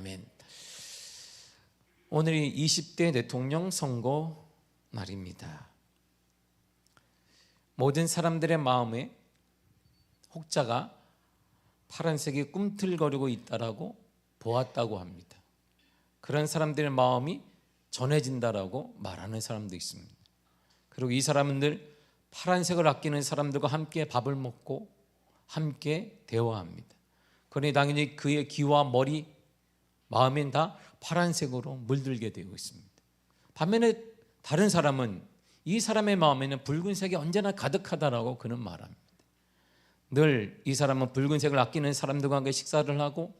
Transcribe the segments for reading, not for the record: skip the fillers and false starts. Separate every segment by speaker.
Speaker 1: 아멘. 오늘이 20대 대통령 선거 날입니다. 모든 사람들의 마음에 혹자가 파란색이 꿈틀거리고 있다라고 보았다고 합니다. 그런 사람들의 마음이 전해진다라고 말하는 사람도 있습니다. 그리고 이 사람들 파란색을 아끼는 사람들과 함께 밥을 먹고 함께 대화합니다. 그러니 당연히 그의 귀와 머리, 마음엔 다 파란색으로 물들게 되고 있습니다. 반면에 다른 사람은 이 사람의 마음에는 붉은색이 언제나 가득하다라고 그는 말합니다. 늘 이 사람은 붉은색을 아끼는 사람들과 함께 식사를 하고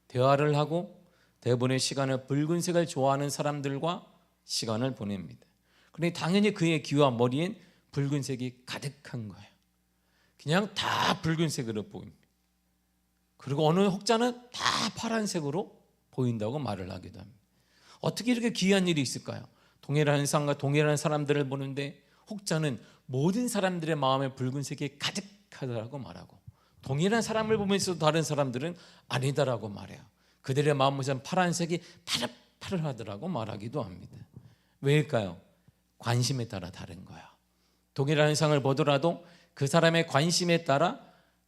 Speaker 1: 대화를 하고 대부분의 시간을 붉은색을 좋아하는 사람들과 시간을 보냅니다. 그러니 당연히 그의 귀와 머리엔 붉은색이 가득한 거예요. 그냥 다 붉은색으로 보입니다. 그리고 어느 혹자는 다 파란색으로 보인다고 말을 하기도 합니다. 어떻게 이렇게 귀한 일이 있을까요? 동일한 상과 동일한 사람들을 보는데 혹자는 모든 사람들의 마음에 붉은색이 가득하다고 말하고, 동일한 사람을 보면서 다른 사람들은 아니다라고 말해요. 그들의 마음에서는 파란색이 파릇파릇하더라고 말하기도 합니다. 왜일까요? 관심에 따라 다른 거야. 동일한 상을 보더라도 그 사람의 관심에 따라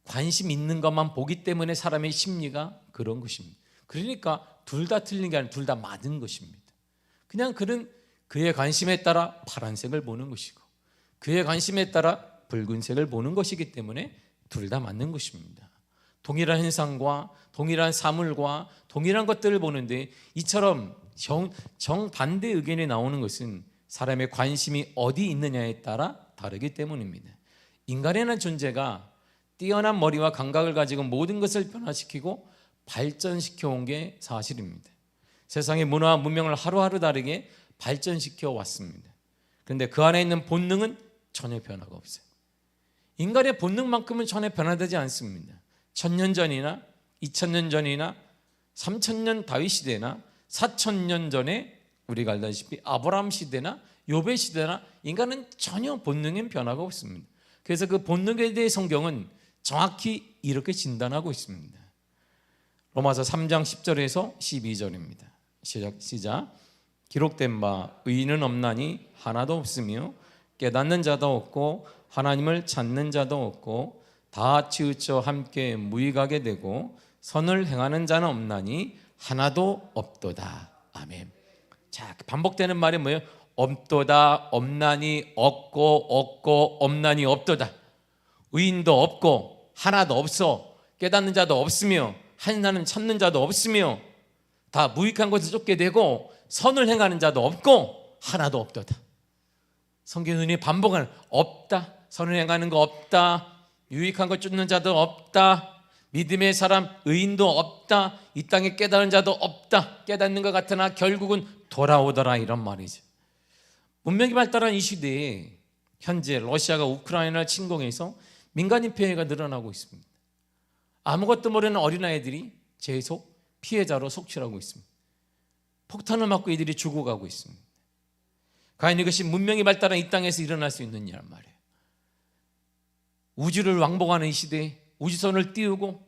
Speaker 1: 관심 있는 것만 보기 때문에 사람의 심리가 그런 것입니다. 그러니까 둘 다 틀린 게 아니라 둘 다 맞은 것입니다. 그냥 그는 그의 관심에 따라 파란색을 보는 것이고 그의 관심에 따라 붉은색을 보는 것이기 때문에 둘 다 맞는 것입니다. 동일한 현상과 동일한 사물과 동일한 것들을 보는데 이처럼 정반대 의견이 나오는 것은 사람의 관심이 어디 있느냐에 따라 다르기 때문입니다. 인간이라는 존재가 뛰어난 머리와 감각을 가지고 모든 것을 변화시키고 발전시켜 온 게 사실입니다. 세상의 문화와 문명을 하루하루 다르게 발전시켜 왔습니다. 그런데 그 안에 있는 본능은 전혀 변화가 없어요. 인간의 본능만큼은 전혀 변화되지 않습니다. 1000년 전이나 2000년 전이나 3000년 다윗 시대나 4000년 전에 우리가 알다시피 아브라함 시대나 욥의 시대나 인간은 전혀 본능엔 변화가 없습니다. 그래서 그 본능에 대해 성경은 정확히 이렇게 진단하고 있습니다. 로마서 3장 10절에서 12절입니다. 시작. 기록된 바 의인은 없나니 하나도 없으며 깨닫는 자도 없고 하나님을 찾는 자도 없고 다 치우쳐 함께 무익하게 되고 선을 행하는 자는 없나니 하나도 없도다. 아멘. 자, 반복되는 말이 뭐예요? 없도다, 없나니, 없고 없나니, 없도다. 의인도 없고 하나도 없어. 깨닫는 자도 없으며 하나님 찾는 자도 없으며 다 무익한 것을 쫓게 되고 선을 행하는 자도 없고 하나도 없도다. 성경이 반복하는 없다, 선을 행하는 거 없다, 유익한 것 쫓는 자도 없다, 믿음의 사람 의인도 없다, 이 땅에 깨달은 자도 없다. 깨닫는 것 같으나 결국은 돌아오더라, 이런 말이죠. 문명이 발달한 이 시대에 현재 러시아가 우크라이나를 침공해서 민간인 피해가 늘어나고 있습니다. 아무것도 모르는 어린아이들이 계속 피해자로 속출하고 있습니다. 폭탄을 맞고 이들이 죽어가고 있습니다. 과연 이것이 문명이 발달한 이 땅에서 일어날 수 있느냐는 말이에요. 우주를 왕복하는 이 시대에 우주선을 띄우고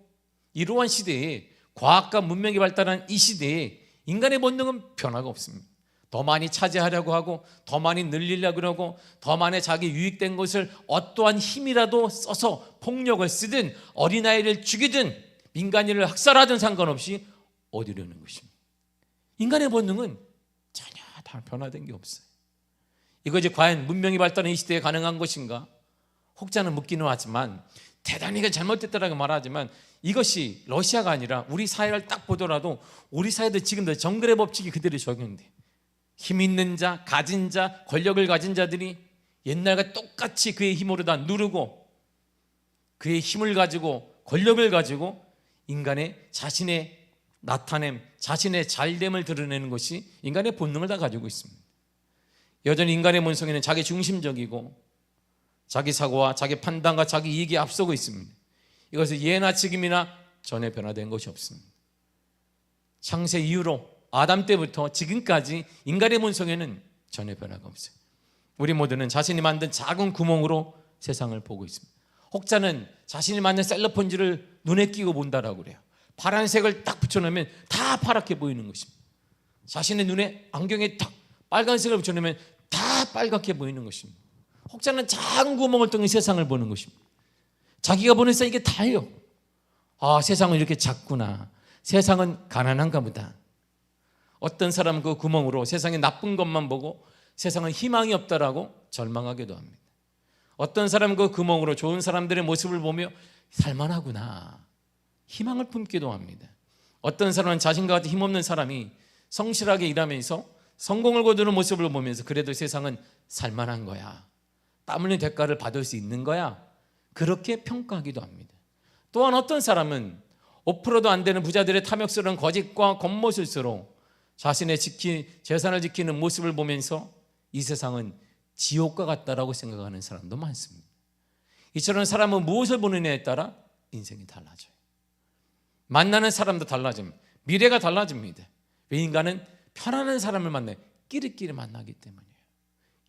Speaker 1: 이러한 시대에 과학과 문명이 발달한 이 시대에 인간의 본능은 변화가 없습니다. 더 많이 차지하려고 하고 더 많이 늘리려고 하고 더 많이 자기 유익된 것을 어떠한 힘이라도 써서 폭력을 쓰든 어린아이를 죽이든 민간인을 학살하든 상관없이 얻으려는 것입니다. 인간의 본능은 전혀 다 변화된 게 없어요. 이것이 과연 문명이 발달한 이 시대에 가능한 것인가? 혹자는 묻기는 하지만 대단히 잘못됐다라고 말하지만 이것이 러시아가 아니라 우리 사회를 딱 보더라도 우리 사회도 지금도 정글의 법칙이 그대로 적용돼. 힘 있는 자, 가진 자, 권력을 가진 자들이 옛날과 똑같이 그의 힘으로 다 누르고 그의 힘을 가지고 권력을 가지고 인간의 자신의 나타냄, 자신의 잘됨을 드러내는 것이 인간의 본능을 다 가지고 있습니다. 여전히 인간의 본성에는 자기 중심적이고 자기 사고와 자기 판단과 자기 이익이 앞서고 있습니다. 이것은 예나 지금이나 전혀 변화된 것이 없습니다. 창세 이후로 아담 때부터 지금까지 인간의 본성에는 전혀 변화가 없어요. 우리 모두는 자신이 만든 작은 구멍으로 세상을 보고 있습니다. 혹자는 자신이 만든 셀로폰지를 눈에 끼고 본다라고 그래요. 파란색을 딱 붙여놓으면 다 파랗게 보이는 것입니다. 자신의 눈에 안경에 딱 빨간색을 붙여놓으면 다 빨갛게 보이는 것입니다. 혹자는 작은 구멍을 통해 세상을 보는 것입니다. 자기가 보는 세상 이게 다예요. 아, 세상은 이렇게 작구나. 세상은 가난한가 보다. 어떤 사람은 그 구멍으로 세상의 나쁜 것만 보고 세상은 희망이 없다라고 절망하기도 합니다. 어떤 사람은 그 구멍으로 좋은 사람들의 모습을 보며 살만하구나, 희망을 품기도 합니다. 어떤 사람은 자신과 같은 힘없는 사람이 성실하게 일하면서 성공을 거두는 모습을 보면서 그래도 세상은 살만한 거야, 땀 흘린 대가를 받을 수 있는 거야, 그렇게 평가하기도 합니다. 또한 어떤 사람은 5%도 안 되는 부자들의 탐욕스러운 거짓과 겉모술수로 자신의 재산을 지키는 모습을 보면서 이 세상은 지옥과 같다라고 생각하는 사람도 많습니다. 이처럼 사람은 무엇을 보느냐에 따라 인생이 달라져요. 만나는 사람도 달라집니다. 미래가 달라집니다. 왜? 인간은 편안한 사람을 만나요. 끼리끼리 만나기 때문이에요.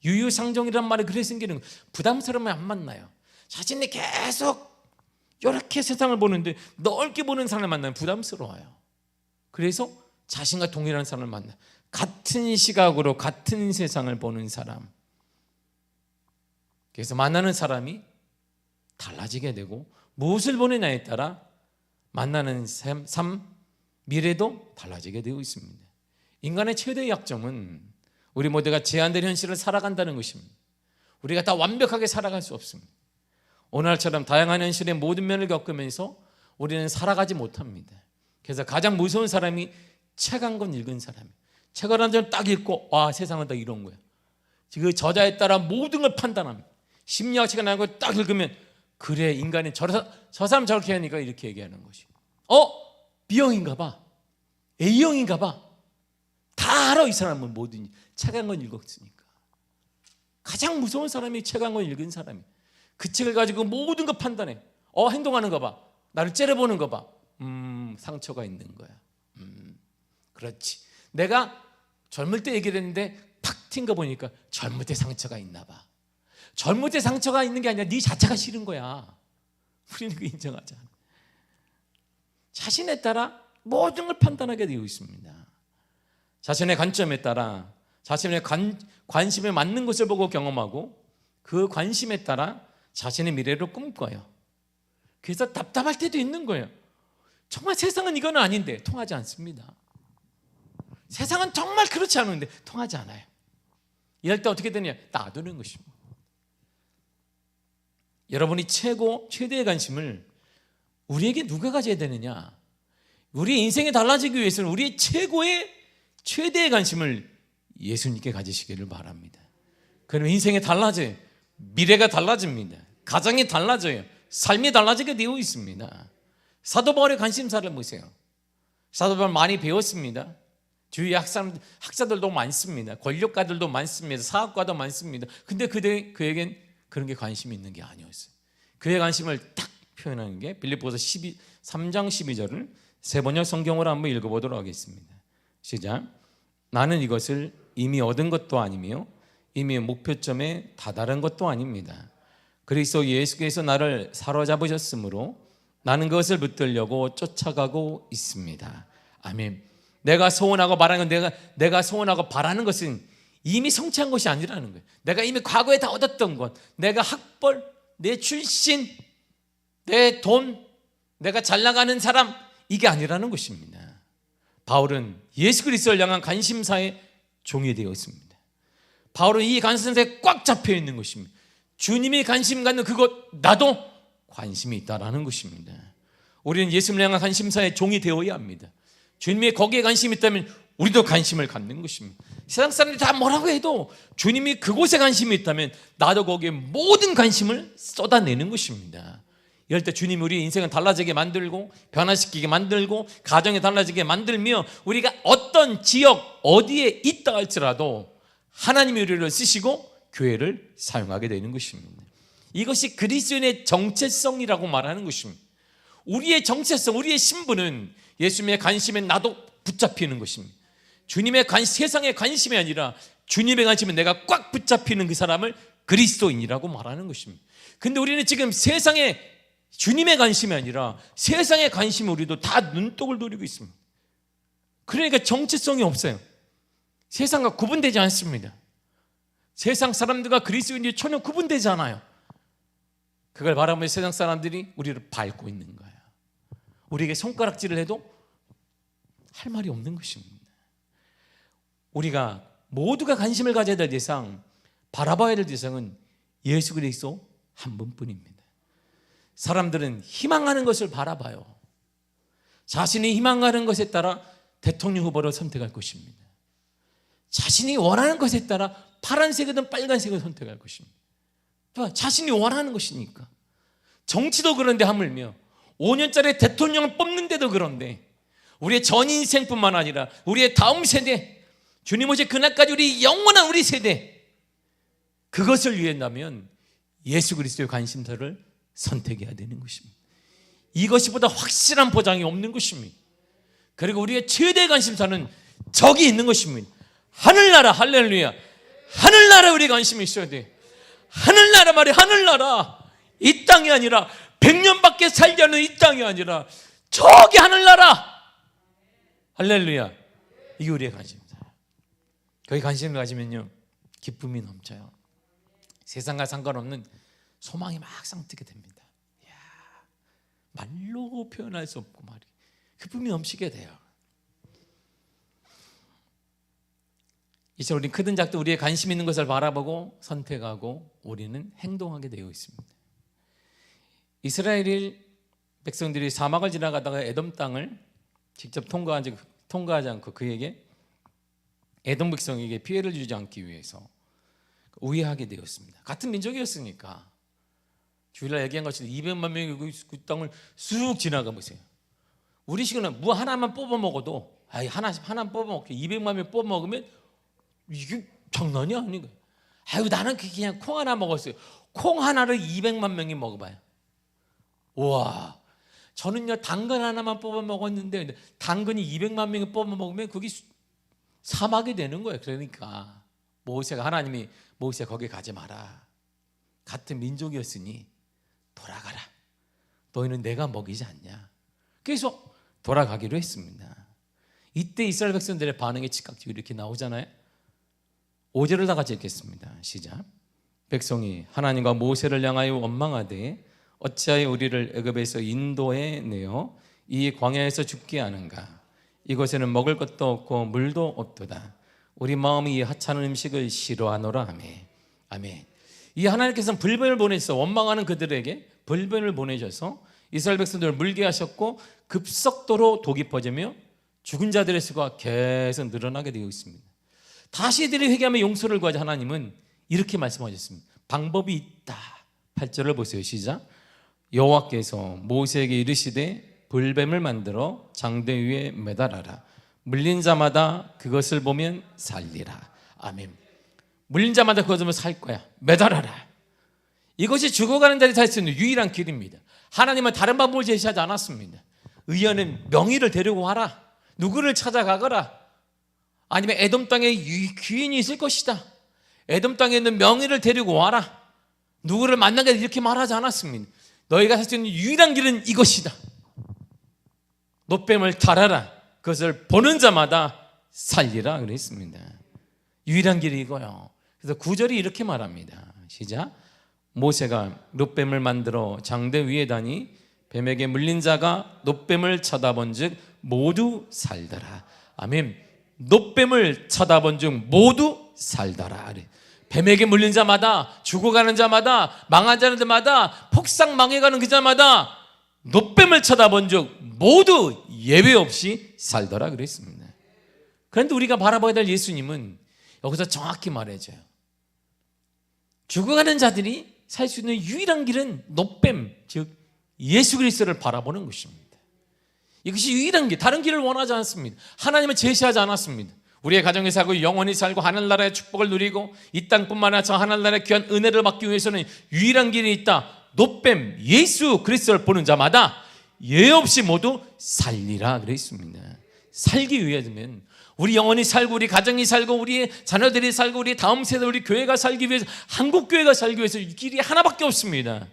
Speaker 1: 유유상종이란 말이 그래서 생기는 거예요. 부담스러우면 안 만나요. 자신이 계속 이렇게 세상을 보는데 넓게 보는 사람을 만나면 부담스러워요. 그래서 자신과 동일한 사람을 만나요. 같은 시각으로 같은 세상을 보는 사람. 그래서 만나는 사람이 달라지게 되고 무엇을 보느냐에 따라 만나는 삶, 미래도 달라지게 되어 있습니다. 인간의 최대의 약점은 우리 모두가 제한된 현실을 살아간다는 것입니다. 우리가 다 완벽하게 살아갈 수 없습니다. 오늘처럼 다양한 현실의 모든 면을 겪으면서 우리는 살아가지 못합니다. 그래서 가장 무서운 사람이 책 한 권 읽은 사람이에요. 책을 한 권 딱 읽고 와, 세상은 다 이런 거야. 그 저자에 따라 모든 걸 판단합니다. 심리학 책을 한 권 딱 읽으면 그래, 인간이 저 사람 저렇게 하니까 이렇게 얘기하는 것이. B형인가 봐, A형인가 봐. 다 알아, 이 사람은. 뭐든지 책 한 권 읽었으니까. 가장 무서운 사람이 책 한 권 읽은 사람이. 그 책을 가지고 모든 거 판단해. 행동하는 거 봐, 나를 째려보는 거 봐. 상처가 있는 거야. 그렇지, 내가 젊을 때 얘기를 했는데 팍 튄 거 보니까 젊을 때 상처가 있나 봐. 젊을 때 상처가 있는 게 아니라 네 자체가 싫은 거야. 우리는 그 인정하지 않아. 자신에 따라 모든 걸 판단하게 되어 있습니다. 자신의 관점에 따라 자신의 관심에 맞는 것을 보고 경험하고 그 관심에 따라 자신의 미래를 꿈꿔요. 그래서 답답할 때도 있는 거예요. 정말 세상은 이건 아닌데 통하지 않습니다. 세상은 정말 그렇지 않은데 통하지 않아요. 이럴 때 어떻게 되냐? 놔두는 것입니다. 여러분이 최대의 관심을 우리에게 누가 가져야 되느냐? 우리 인생이 달라지기 위해서는 우리의 최대의 관심을 예수님께 가지시기를 바랍니다. 그러면 인생이 달라져요. 미래가 달라집니다. 가정이 달라져요. 삶이 달라지게 되어 있습니다. 사도 바울의 관심사를 보세요. 사도 바울 많이 배웠습니다. 주위에 학자들도 많습니다. 권력가들도 많습니다. 사업가도 많습니다. 근데 그에겐 그런 게 관심이 있는 게 아니었어요. 그의 관심을 딱 표현하는 게 빌립보서 3장 12절을 세 번역 성경으로 한번 읽어보도록 하겠습니다. 시작. 나는 이것을 이미 얻은 것도 아니며 이미 목표점에 다다른 것도 아닙니다. 그리스도 예수께서 나를 사로잡으셨으므로 나는 그것을 붙들려고 쫓아가고 있습니다. 아멘. 내가 소원하고 바라는 건 내가 소원하고 바라는 것은 이미 성취한 것이 아니라는 거예요. 내가 이미 과거에 다 얻었던 것, 내가 학벌, 내 출신, 내 돈, 내가 잘 나가는 사람, 이게 아니라는 것입니다. 바울은 예수 그리스도를 향한 관심사에 종이 되어 있습니다. 바울은 이 관심사에 꽉 잡혀 있는 것입니다. 주님이 관심 갖는 그것, 나도 관심이 있다라는 것입니다. 우리는 예수님을 향한 관심사에 종이 되어야 합니다. 주님이 거기에 관심이 있다면 우리도 관심을 갖는 것입니다. 세상 사람들이 다 뭐라고 해도 주님이 그곳에 관심이 있다면 나도 거기에 모든 관심을 쏟아내는 것입니다. 이럴 때 주님이 우리 인생을 달라지게 만들고 변화시키게 만들고 가정이 달라지게 만들며 우리가 어떤 지역 어디에 있다 할지라도 하나님의 우리를 쓰시고 교회를 사용하게 되는 것입니다. 이것이 그리스도인의 정체성이라고 말하는 것입니다. 우리의 정체성, 우리의 신분은 예수님의 관심에 나도 붙잡히는 것입니다. 주님의 세상의 관심이 아니라 주님의 관심에 내가 꽉 붙잡히는 그 사람을 그리스도인이라고 말하는 것입니다. 근데 우리는 지금 세상에 주님의 관심이 아니라 세상의 관심을 우리도 다 눈독을 들이고 있습니다. 그러니까 정체성이 없어요. 세상과 구분되지 않습니다. 세상 사람들과 그리스도인들이 전혀 구분되지 않아요. 그걸 바라보며 세상 사람들이 우리를 밟고 있는 거예요. 우리에게 손가락질을 해도 할 말이 없는 것입니다. 우리가 모두가 관심을 가져야 될 대상, 바라봐야 될 대상은 예수 그리스도 한 분뿐입니다. 사람들은 희망하는 것을 바라봐요. 자신이 희망하는 것에 따라 대통령 후보를 선택할 것입니다. 자신이 원하는 것에 따라 파란색이든 빨간색을 선택할 것입니다. 자신이 원하는 것이니까. 정치도 그런데 하물며 5년짜리 대통령을 뽑는데도 그런데 우리의 전 인생뿐만 아니라 우리의 다음 세대, 주님 오실 그날까지 우리 영원한 우리 세대, 그것을 위한다면 예수 그리스도의 관심사를 선택해야 되는 것입니다. 이것이 보다 확실한 보장이 없는 것입니다. 그리고 우리의 최대 관심사는 저기 있는 것입니다. 하늘나라. 할렐루야. 하늘나라 우리 관심이 있어야 돼. 하늘나라 말이 하늘나라. 이 땅이 아니라 100년밖에 살지 않는 이 땅이 아니라 저기 하늘나라. 할렐루야. 이게 우리의 관심사예요. 거기 관심을 가지면요 기쁨이 넘쳐요. 세상과 상관없는 소망이 막 쌍뜨게 됩니다. 이야, 말로 표현할 수 없고 말이 기쁨이 넘치게 돼요. 이제 우리 크든 작든 우리의 관심 있는 것을 바라보고 선택하고 우리는 행동하게 되어 있습니다. 이스라엘 백성들이 사막을 지나가다가 에돔 땅을 직접 통과하지 않고 그에게 에돔 백성에게 피해를 주지 않기 위해서 우회하게 되었습니다. 같은 민족이었으니까. 주일날 얘기한 것처럼 200만 명이 그 땅을 쑥 지나가 보세요. 우리 식으로는 무 하나만 뽑아 먹어도 하나 뽑아 먹게 200만 명 뽑아 먹으면 이게 장난이 아닌 거예요. 아유 나는 그냥 콩 하나 먹었어요. 콩 하나를 200만 명이 먹어봐요. 우와, 저는요 당근 하나만 뽑아 먹었는데 당근이 200만 명이 뽑아 먹으면 그게 사막이 되는 거예요. 그러니까 모세가 하나님이 모세 거기 가지 마라. 같은 민족이었으니 돌아가라. 너희는 내가 먹이지 않냐. 그래서 돌아가기로 했습니다. 이때 이스라엘 백성들의 반응이 즉각적으로 이렇게 나오잖아요. 5절을 다 같이 읽겠습니다. 시작. 백성이 하나님과 모세를 향하여 원망하되 어찌하여 우리를 애굽에서 인도해 내어 이 광야에서 죽게 하는가. 이곳에는 먹을 것도 없고 물도 없도다. 우리 마음이 이 하찮은 음식을 싫어하노라 하며. 아멘. 이 하나님께서는 불변을 보내셔서 원망하는 그들에게 불변을 보내셔서 이스라엘 백성들을 물게 하셨고 급속도로 독이 퍼지며 죽은 자들의 수가 계속 늘어나게 되어 있습니다. 다시 이들이 회개하며 용서를 구하자 하나님은 이렇게 말씀하셨습니다. 방법이 있다. 8절을 보세요. 시작. 여호와께서 모세에게 이르시되 불뱀을 만들어 장대 위에 매달아라. 물린 자마다 그것을 보면 살리라. 아멘. 물린 자마다 그것을 보면 살 거야. 매달아라. 이것이 죽어가는 자들이 살 수 있는 유일한 길입니다. 하나님은 다른 방법을 제시하지 않았습니다. 의연은 명의를 데리고 와라. 누구를 찾아가거라. 아니면 에돔 땅에 귀인이 있을 것이다. 에돔 땅에 있는 명의를 데리고 와라. 누구를 만나게 이렇게 말하지 않았습니다. 너희가 살 수 있는 유일한 길은 이것이다. 놋뱀을 달아라. 그것을 보는 자마다 살리라 그랬습니다. 유일한 길이 이거요. 그래서 9절이 이렇게 말합니다. 시작. 모세가 놋뱀을 만들어 장대 위에 다니 뱀에게 물린 자가 놋뱀을 쳐다본 즉 모두 살더라. 아멘. 놋뱀을 쳐다본 즉 모두 살더라. 뱀에게 물린 자마다, 죽어가는 자마다, 망한 자마다, 폭삭 망해가는 그 자마다 놋뱀을 쳐다본 즉 모두 예외 없이 살더라 그랬습니다. 그런데 우리가 바라봐야 될 예수님은 여기서 정확히 말해줘요. 죽어가는 자들이 살 수 있는 유일한 길은 놋뱀, 즉 예수 그리스도를 바라보는 것입니다. 이것이 유일한 길, 다른 길을 원하지 않습니다. 하나님은 제시하지 않았습니다. 우리의 가정에 살고 영원히 살고 하늘나라의 축복을 누리고 이 땅뿐만 아니라 저 하늘나라의 귀한 은혜를 받기 위해서는 유일한 길이 있다. 놋뱀 예수 그리스도를 보는 자마다 예외 없이 모두 살리라 그랬습니다. 살기 위해서는 우리 영혼이 살고 우리 가정이 살고 우리의 자녀들이 살고 우리 다음 세대 우리 교회가 살기 위해서 한국 교회가 살기 위해서 이 길이 하나밖에 없습니다.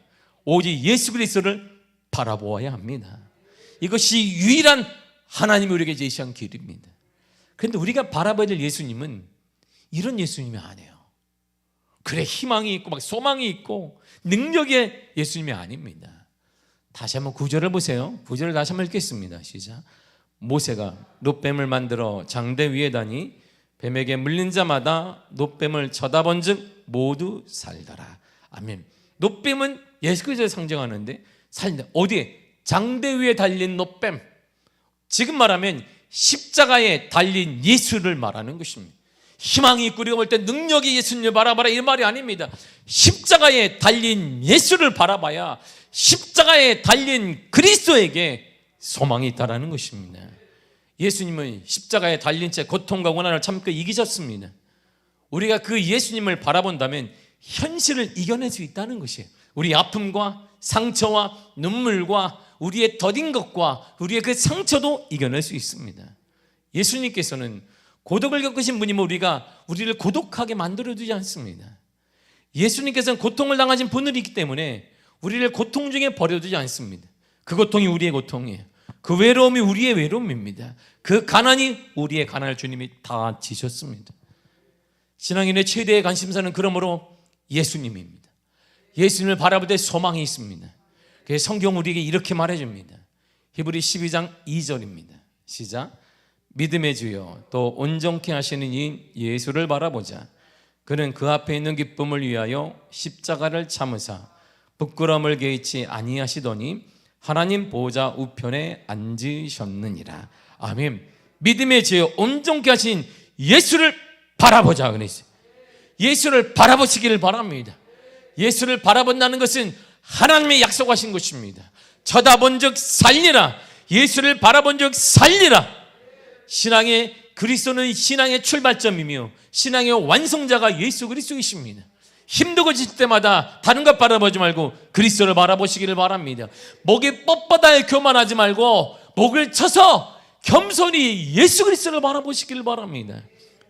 Speaker 1: 오직 예수 그리스도를 바라보아야 합니다. 이것이 유일한 하나님이 우리에게 제시한 길입니다. 그런데 우리가 바라봐야 될 예수님은 이런 예수님이 아니에요. 그래, 희망이 있고 막 소망이 있고 능력의 예수님이 아닙니다. 다시 한번 구절을 보세요. 구절을 다시 한번 읽겠습니다. 시작. 모세가 놋뱀을 만들어 장대 위에 다니 뱀에게 물린 자마다 놋뱀을 쳐다본즉 모두 살더라. 아멘. 놋뱀은 예수 그리스도를 상징하는데 살린다. 어디에? 장대 위에 달린 놋뱀. 지금 말하면 십자가에 달린 예수를 말하는 것입니다. 희망이 있고 우리가 볼 때 능력이 예수님을 바라봐라 이 말이 아닙니다. 십자가에 달린 예수를 바라봐야 십자가에 달린 그리스도에게 소망이 있다라는 것입니다. 예수님은 십자가에 달린 채 고통과 고난을 참고 이기셨습니다. 우리가 그 예수님을 바라본다면 현실을 이겨낼 수 있다는 것이에요. 우리 아픔과 상처와 눈물과 우리의 더딘 것과 우리의 그 상처도 이겨낼 수 있습니다. 예수님께서는 고독을 겪으신 분이면 우리를 고독하게 만들어두지 않습니다. 예수님께서는 고통을 당하신 분이기 때문에 우리를 고통 중에 버려두지 않습니다. 그 고통이 우리의 고통이에요. 그 외로움이 우리의 외로움입니다. 그 가난이 우리의 가난을 주님이 다 지셨습니다. 신앙인의 최대의 관심사는 그러므로 예수님입니다. 예수님을 바라볼 때 소망이 있습니다. 그래서 성경 우리에게 이렇게 말해줍니다. 히브리 12장 2절입니다. 시작. 믿음의 주여 또 온전케 하시는 이 예수를 바라보자. 그는 그 앞에 있는 기쁨을 위하여 십자가를 참으사 부끄러움을 개의치 아니하시더니 하나님 보좌 우편에 앉으셨느니라. 아멘. 믿음의 주여 온전케 하신 예수를 바라보자 그랬어요. 예수를 바라보시기를 바랍니다. 예수를 바라본다는 것은 하나님의 약속하신 것입니다. 쳐다본 적 살리라. 예수를 바라본 적 살리라. 신앙의 그리스도는 신앙의 출발점이며 신앙의 완성자가 예수 그리스도이십니다. 힘들고 지칠 때마다 다른 것 바라보지 말고 그리스도를 바라보시기를 바랍니다. 목이 뻣뻣하게 교만하지 말고 목을 쳐서 겸손히 예수 그리스도를 바라보시기를 바랍니다.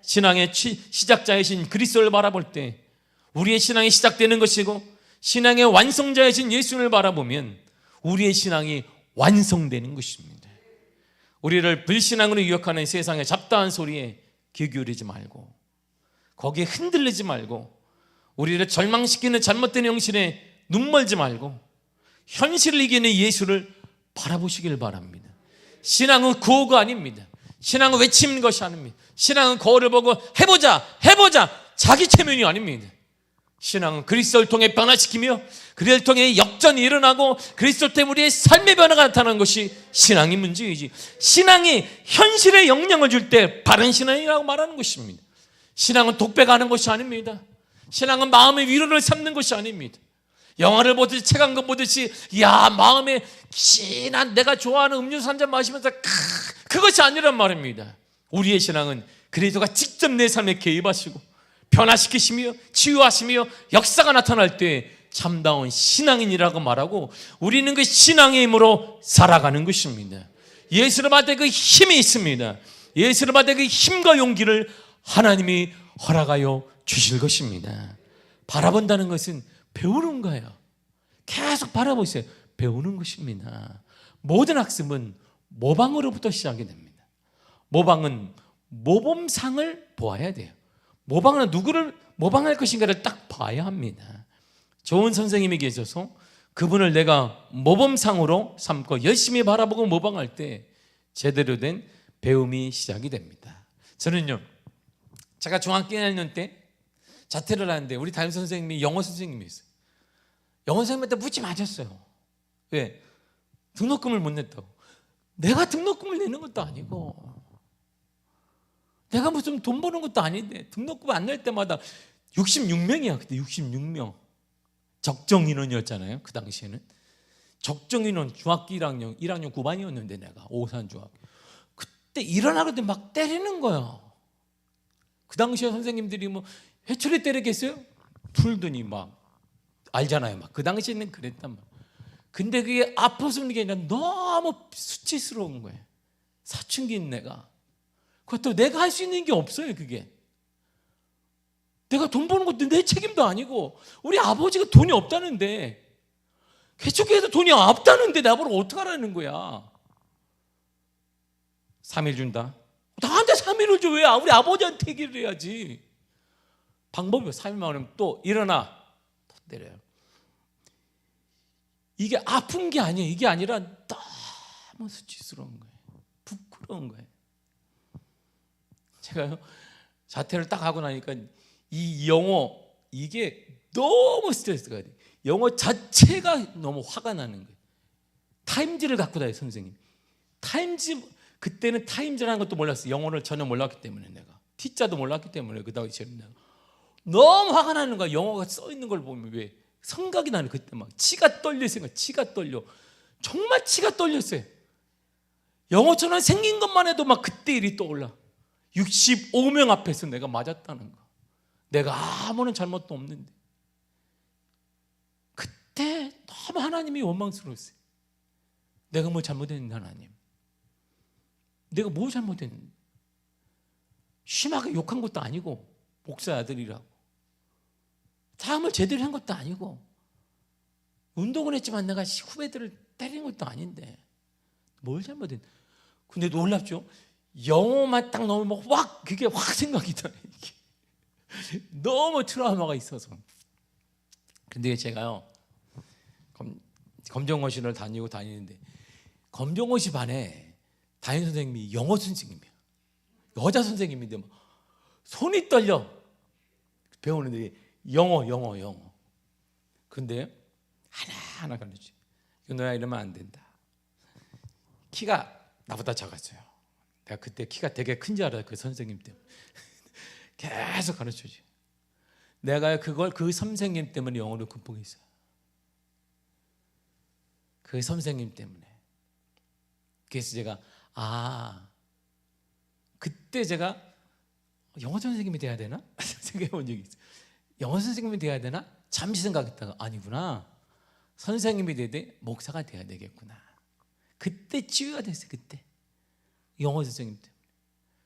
Speaker 1: 신앙의 시작자이신 그리스도를 바라볼 때 우리의 신앙이 시작되는 것이고 신앙의 완성자이신 예수를 바라보면 우리의 신앙이 완성되는 것입니다. 우리를 불신앙으로 유혹하는 세상의 잡다한 소리에 귀 기울이지 말고 거기에 흔들리지 말고 우리를 절망시키는 잘못된 형신에 눈멀지 말고 현실을 이기는 예수를 바라보시길 바랍니다. 신앙은 구호가 아닙니다. 신앙은 외치는 것이 아닙니다. 신앙은 거울을 보고 해보자 자기 체면이 아닙니다. 신앙은 그리스도를 통해 변화시키며 그리스도를 통해 역전이 일어나고 그리스도 때문에 우리의 삶의 변화가 나타나는 것이 신앙의 문제이지, 신앙이 현실에 영향을 줄 때 바른 신앙이라고 말하는 것입니다. 신앙은 독백하는 것이 아닙니다. 신앙은 마음의 위로를 삼는 것이 아닙니다. 영화를 보듯이 책 한 권 보듯이 마음에 진한 내가 좋아하는 음료수 한 잔 마시면서 그것이 아니란 말입니다. 우리의 신앙은 그리스도가 직접 내 삶에 개입하시고 변화시키시며 치유하시며 역사가 나타날 때 참다운 신앙인이라고 말하고 우리는 그 신앙의 힘으로 살아가는 것입니다. 예수를 받을 때 그 힘이 있습니다. 예수를 받을 때 그 힘과 용기를 하나님이 허락하여 주실 것입니다. 바라본다는 것은 배우는 거예요. 계속 바라보세요. 배우는 것입니다. 모든 학습은 모방으로부터 시작이 됩니다. 모방은 모범상을 보아야 돼요. 모방은 누구를 모방할 것인가를 딱 봐야 합니다. 좋은 선생님이 계셔서 그분을 내가 모범상으로 삼고 열심히 바라보고 모방할 때 제대로 된 배움이 시작이 됩니다. 저는요, 제가 중학교 1학년 때 자퇴를 하는데 우리 담임 선생님이 영어 선생님이 있어요. 영어 선생님한테 무지 맞았어요. 왜? 등록금을 못 냈다고. 내가 등록금을 내는 것도 아니고 내가 무슨 돈 버는 것도 아닌데 등록금 안 낼 때마다 66명이야. 그때 66명 적정 인원이었잖아요. 그 당시에는 적정 인원 중학교 1학년 9반이었는데 내가 오산 중학교 그때 일어나는데 막 때리는 거야. 그 당시에 선생님들이 뭐 회초리 때리겠어요? 풀더니 막 알잖아요. 막 그 당시에는 그랬단 말이야. 근데 그게 아파서 그런 게 아니라 너무 수치스러운 거예요. 사춘기인 내가. 그것도 내가 할 수 있는 게 없어요. 그게 내가 돈 버는 것도 내 책임도 아니고 우리 아버지가 돈이 없다는데 개척교회에서 돈이 없다는데 나보고 어떡하라는 거야. 3일 준다. 나한테 3일을 줘. 왜 우리 아버지한테 얘기를 해야지. 방법이 3일만 하면 또 일어나 또 때려요. 이게 아픈 게 아니에요. 이게 아니라 너무 수치스러운 거예요. 부끄러운 거예요. 제가요 자퇴를 딱 하고 나니까 이 영어 이게 너무 스트레스가 돼요. 영어 자체가 너무 화가 나는 거예요. 타임즈를 갖고 다녀요 선생님. 타임즈, 그때는 타임즈라는 것도 몰랐어요. 영어를 전혀 몰랐기 때문에 내가 T자도 몰랐기 때문에 그 당시에 내가 너무 화가 나는 거야. 영어가 써 있는 걸 보면 왜 성각이 나는 그때 막 치가 떨렸어요. 치가 떨려. 정말 치가 떨렸어요. 영어처럼 생긴 것만 해도 막 그때 일이 떠올라. 65명 앞에서 내가 맞았다는 거. 내가 아무런 잘못도 없는데. 그때 너무 하나님이 원망스러웠어요. 내가 뭐 잘못했는데 하나님. 내가 뭐 잘못했는데. 심하게 욕한 것도 아니고 목사 아들이라고. 다음을 제대로 한 것도 아니고 운동을 했지만 내가 후배들을 때린 것도 아닌데 뭘 잘못했는데. 근데 놀랍죠? 영어만 딱 넣으면 확 그게 확 생각이 나요. 너무 트라우마가 있어서. 근데 제가요 검정고시를 다니는데 검정고시 반에 담임 선생님이 영어 선생님이에요. 여자 선생님인데 막 손이 떨려 배우는데 영어. 근데 하나하나 가르쳐. 너야 이러면 안 된다. 키가 나보다 작았어요. 내가 그때 키가 되게 큰 줄 알아요. 그 선생님 때문에. 계속 가르쳐줘. 내가 그걸 그 선생님 때문에 영어를 극복했어요. 그 선생님 때문에. 그래서 제가 그때 제가 영어 선생님이 돼야 되나? 생각해 본 적이 있어요. 영어 선생님이 돼야 되나? 잠시 생각했다가 아니구나. 선생님이 되되 목사가 돼야 되겠구나. 그때 치유가 됐어요. 그때 영어 선생님 때문에.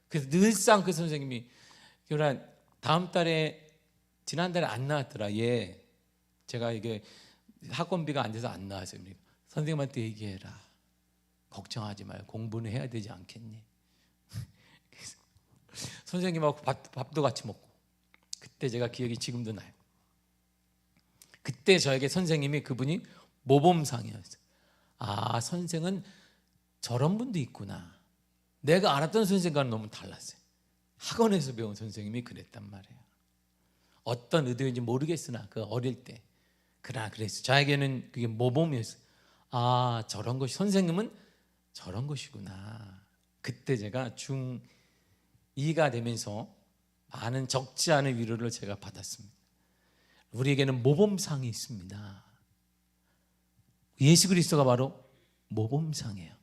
Speaker 1: 그래서 늘상 그 선생님이 다음 달에 지난달에 안 나왔더라. 제가 이게 학원비가 안 돼서 안 나왔어요. 선생님한테 얘기해라. 걱정하지 말고 공부는 해야 되지 않겠니? 그래서 선생님하고 밥도 같이 먹고. 그때 제가 기억이 지금도 나요. 그때 저에게 선생님이 그분이 모범상이었어요. 선생은 저런 분도 있구나. 내가 알았던 선생과는 너무 달랐어요. 학원에서 배운 선생님이 그랬단 말이에요. 어떤 의도인지 모르겠으나 그 어릴 때 그러나 그랬어요. 저에게는 그게 모범이었어요. 저런 것이 선생님은 저런 것이구나. 그때 제가 중2가 되면서 많은 적지 않은 위로를 제가 받았습니다. 우리에게는 모범상이 있습니다. 예수 그리스도가 바로 모범상이에요.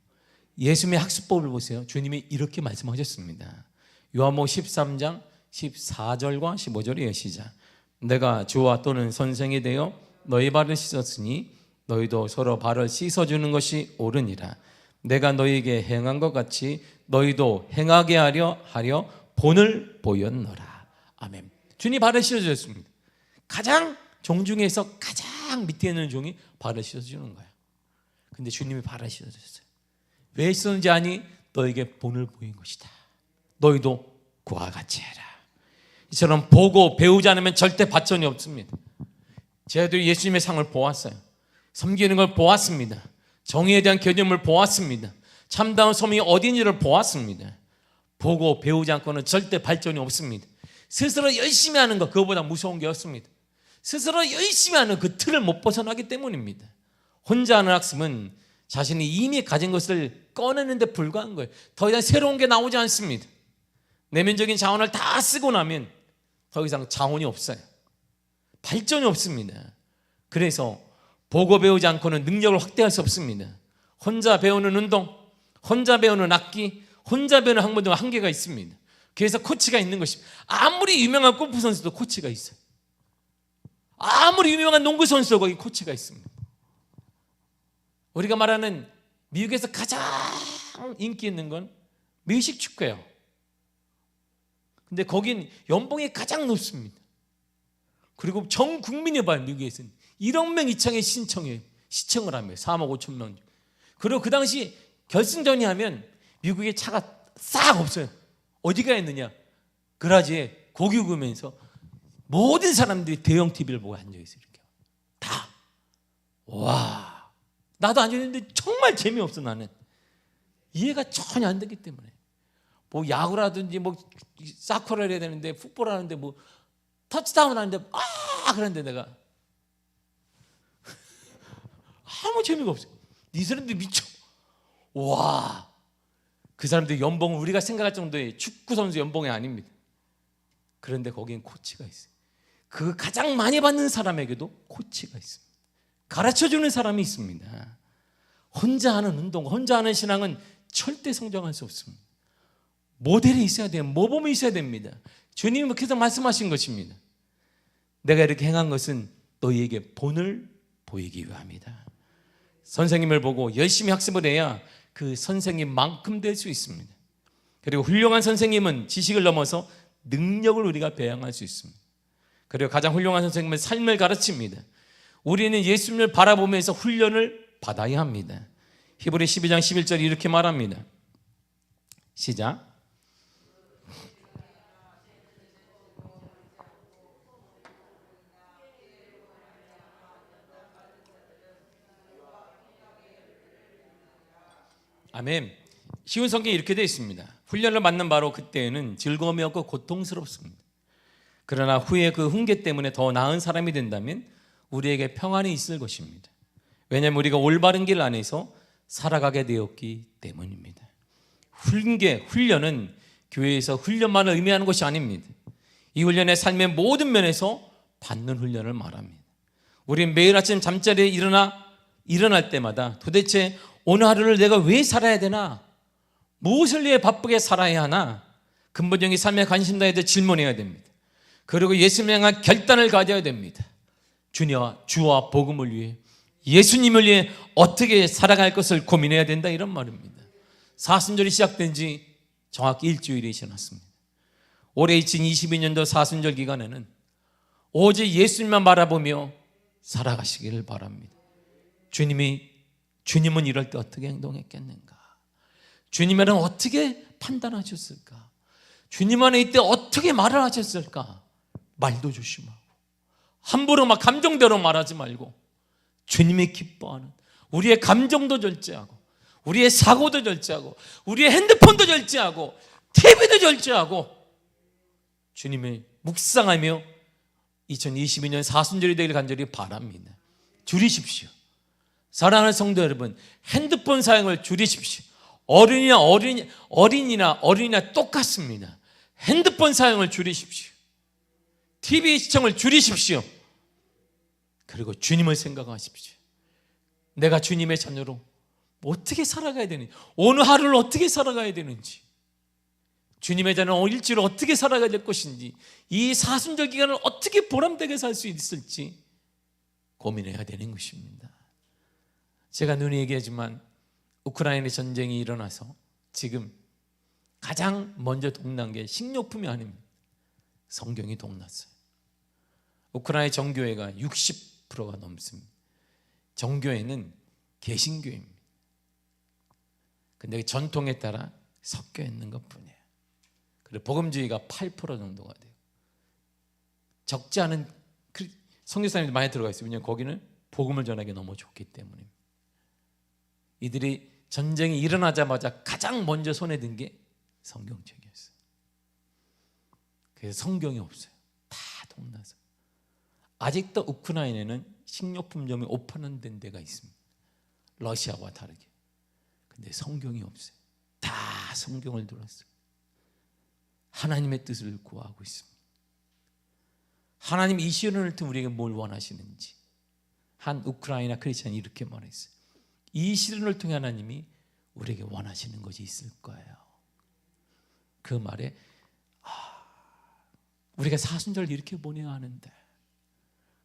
Speaker 1: 예수님의 학습법을 보세요. 주님이 이렇게 말씀하셨습니다. 요한복음 13장 14절과 15절이에요. 시작. 내가 주와 또는 선생이 되어 너희 발을 씻었으니 너희도 서로 발을 씻어주는 것이 옳으니라. 내가 너희에게 행한 것 같이 너희도 행하게 하려 본을 보였노라. 아멘. 주님 발을 씻어주셨습니다. 가장 종 중에서 가장 밑에 있는 종이 발을 씻어주는 거예요. 근데 주님이 발을 씻어주셨어요. 왜 씻었는지 아니? 너에게 본을 보인 것이다. 너희도 그와 같이 해라. 이처럼 보고 배우지 않으면 절대 발전이 없습니다. 제가 예수님의 상을 보았어요. 섬기는 걸 보았습니다. 정의에 대한 개념을 보았습니다. 참다운 섬이 어딘지를 보았습니다. 보고 배우지 않고는 절대 발전이 없습니다. 스스로 열심히 하는 것, 그거보다 무서운 게 없습니다. 스스로 열심히 하는 그 틀을 못 벗어나기 때문입니다. 혼자 하는 학습은 자신이 이미 가진 것을 꺼내는 데 불과한 거예요. 더 이상 새로운 게 나오지 않습니다. 내면적인 자원을 다 쓰고 나면 더 이상 자원이 없어요. 발전이 없습니다. 그래서 보고 배우지 않고는 능력을 확대할 수 없습니다. 혼자 배우는 운동, 혼자 배우는 악기, 혼자 배우는 학문 등 한계가 있습니다. 그래서 코치가 있는 것입니다. 아무리 유명한 골프 선수도 코치가 있어요. 아무리 유명한 농구 선수도 거기 코치가 있습니다. 우리가 말하는 미국에서 가장 인기 있는 건 미식 축구예요. 근데 거긴 연봉이 가장 높습니다. 그리고 전 국민이 봐요. 미국에서는 1억 명 이상의 신청해요. 시청을 하며 4억 5천 명. 그리고 그 당시 결승전이 하면 미국에 차가 싹 없어요. 어디가 있느냐? 그라지에 고기 구우면서 모든 사람들이 대형 TV를 보고 앉아있어요. 이렇게 다. 와, 나도 앉아있는데 정말 재미없어. 나는 이해가 전혀 안 되기 때문에. 뭐 야구라든지 뭐 사커를 해야 되는데 풋볼 하는데 뭐 터치다운 하는데 그런데 내가 아무 재미가 없어요. 이 사람들이 미쳐. 와, 그 사람들 연봉은 우리가 생각할 정도의 축구 선수 연봉이 아닙니다. 그런데 거기엔 코치가 있어요. 그 가장 많이 받는 사람에게도 코치가 있습니다. 가르쳐주는 사람이 있습니다. 혼자 하는 운동, 혼자 하는 신앙은 절대 성장할 수 없습니다. 모델이 있어야 돼요. 모범이 있어야 됩니다. 주님은 계속 말씀하신 것입니다. 내가 이렇게 행한 것은 너희에게 본을 보이기 위함이다. 선생님을 보고 열심히 학습을 해야 그 선생님만큼 될 수 있습니다. 그리고 훌륭한 선생님은 지식을 넘어서 능력을 우리가 배양할 수 있습니다. 그리고 가장 훌륭한 선생님은 삶을 가르칩니다. 우리는 예수님을 바라보면서 훈련을 받아야 합니다. 히브리 12장 11절 이렇게 말합니다. 시작. 아멘. 쉬운 성경에 이렇게 되어 있습니다. 훈련을 받는 바로 그때에는 즐거움이 없고 고통스럽습니다. 그러나 후에 그 훈계 때문에 더 나은 사람이 된다면 우리에게 평안이 있을 것입니다. 왜냐하면 우리가 올바른 길 안에서 살아가게 되었기 때문입니다. 훈련은 교회에서 훈련만을 의미하는 것이 아닙니다. 이 훈련의 삶의 모든 면에서 받는 훈련을 말합니다. 우리는 매일 아침 잠자리에 일어날 때마다 도대체 오늘 하루를 내가 왜 살아야 되나? 무엇을 위해 바쁘게 살아야 하나? 근본적인 삶에 관심 다해야 질문해야 됩니다. 그리고 예수님을 향한 결단을 가져야 됩니다. 주와 복음을 위해, 예수님을 위해 어떻게 살아갈 것을 고민해야 된다, 이런 말입니다. 사순절이 시작된 지 정확히 일주일이 지났습니다. 올해 2022년도 사순절 기간에는 오직 예수님만 바라보며 살아가시기를 바랍니다. 주님은 이럴 때 어떻게 행동했겠는가? 주님은 어떻게 판단하셨을까? 주님 안에 이때 어떻게 말을 하셨을까? 말도 조심하고 함부로 막 감정대로 말하지 말고 주님이 기뻐하는 우리의 감정도 절제하고 우리의 사고도 절제하고 우리의 핸드폰도 절제하고 TV도 절제하고 주님을 묵상하며 2022년 사순절이 되길 간절히 바랍니다. 줄이십시오. 사랑하는 성도 여러분, 핸드폰 사용을 줄이십시오. 어린이나 똑같습니다. 핸드폰 사용을 줄이십시오. TV 시청을 줄이십시오. 그리고 주님을 생각하십시오. 내가 주님의 자녀로 어떻게 살아가야 되는지, 오늘 하루를 어떻게 살아가야 되는지, 주님의 자녀는 일주일을 어떻게 살아가야 될 것인지, 이 사순절 기간을 어떻게 보람되게 살 수 있을지 고민해야 되는 것입니다. 제가 눈에 얘기하지만 우크라이나 전쟁이 일어나서 지금 가장 먼저 동난 게 식료품이 아닙니다. 성경이 동났어요. 우크라이나 정교회가 60%가 넘습니다. 정교회는 개신교입니다. 근데 전통에 따라 섞여 있는 것뿐이에요. 그리고 복음주의가 8% 정도가 돼요. 적지 않은 선교사님들 많이 들어가 있어요. 왜냐하면 거기는 복음을 전하기 너무 좋기 때문입니다. 이들이 전쟁이 일어나자마자 가장 먼저 손에 든 게 성경책이었어요. 그래서 성경이 없어요. 다 동나서. 아직도 우크라이나에는 식료품점이 오픈된 데가 있습니다. 러시아와 다르게. 근데 성경이 없어요. 다 성경을 들었어요. 하나님의 뜻을 구하고 있습니다. 하나님 이 시련을 통해 우리에게 뭘 원하시는지 한 우크라이나 크리스찬이 이렇게 말했어요. 이 시련을 통해 하나님이 우리에게 원하시는 것이 있을 거예요. 그 말에 우리가 사순절 이렇게 보내야 하는데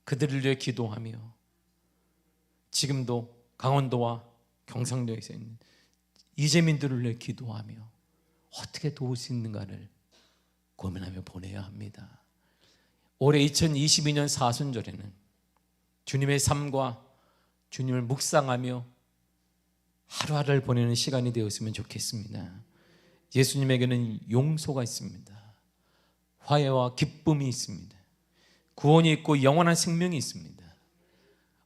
Speaker 1: 그들을 위해 기도하며 지금도 강원도와 경상도에서 있는 이재민들을 위해 기도하며 어떻게 도울 수 있는가를 고민하며 보내야 합니다. 올해 2022년 사순절에는 주님의 삶과 주님을 묵상하며 하루하루를 보내는 시간이 되었으면 좋겠습니다. 예수님에게는 용서가 있습니다. 화해와 기쁨이 있습니다. 구원이 있고 영원한 생명이 있습니다.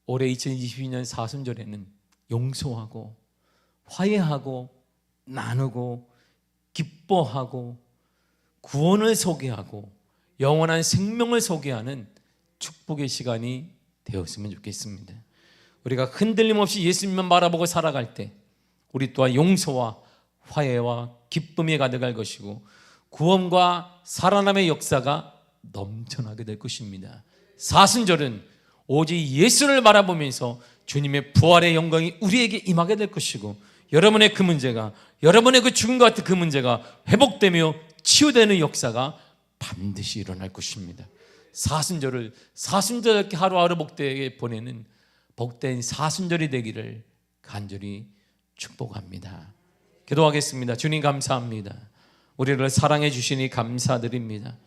Speaker 1: 올해 2022년 사순절에는 용서하고 화해하고 나누고 기뻐하고 구원을 소개하고 영원한 생명을 소개하는 축복의 시간이 되었으면 좋겠습니다. 우리가 흔들림 없이 예수님만 바라보고 살아갈 때 우리 또한 용서와 화해와 기쁨이 가득할 것이고 구원과 살아남의 역사가 넘쳐나게 될 것입니다. 사순절은 오직 예수를 바라보면서 주님의 부활의 영광이 우리에게 임하게 될 것이고 여러분의 그 문제가, 여러분의 그 죽음과 같은 그 문제가 회복되며 치유되는 역사가 반드시 일어날 것입니다. 사순절을 사순절답게 하루하루 복되게 보내는 복된 사순절이 되기를 간절히 축복합니다. 기도하겠습니다. 주님 감사합니다. 우리를 사랑해 주시니 감사드립니다.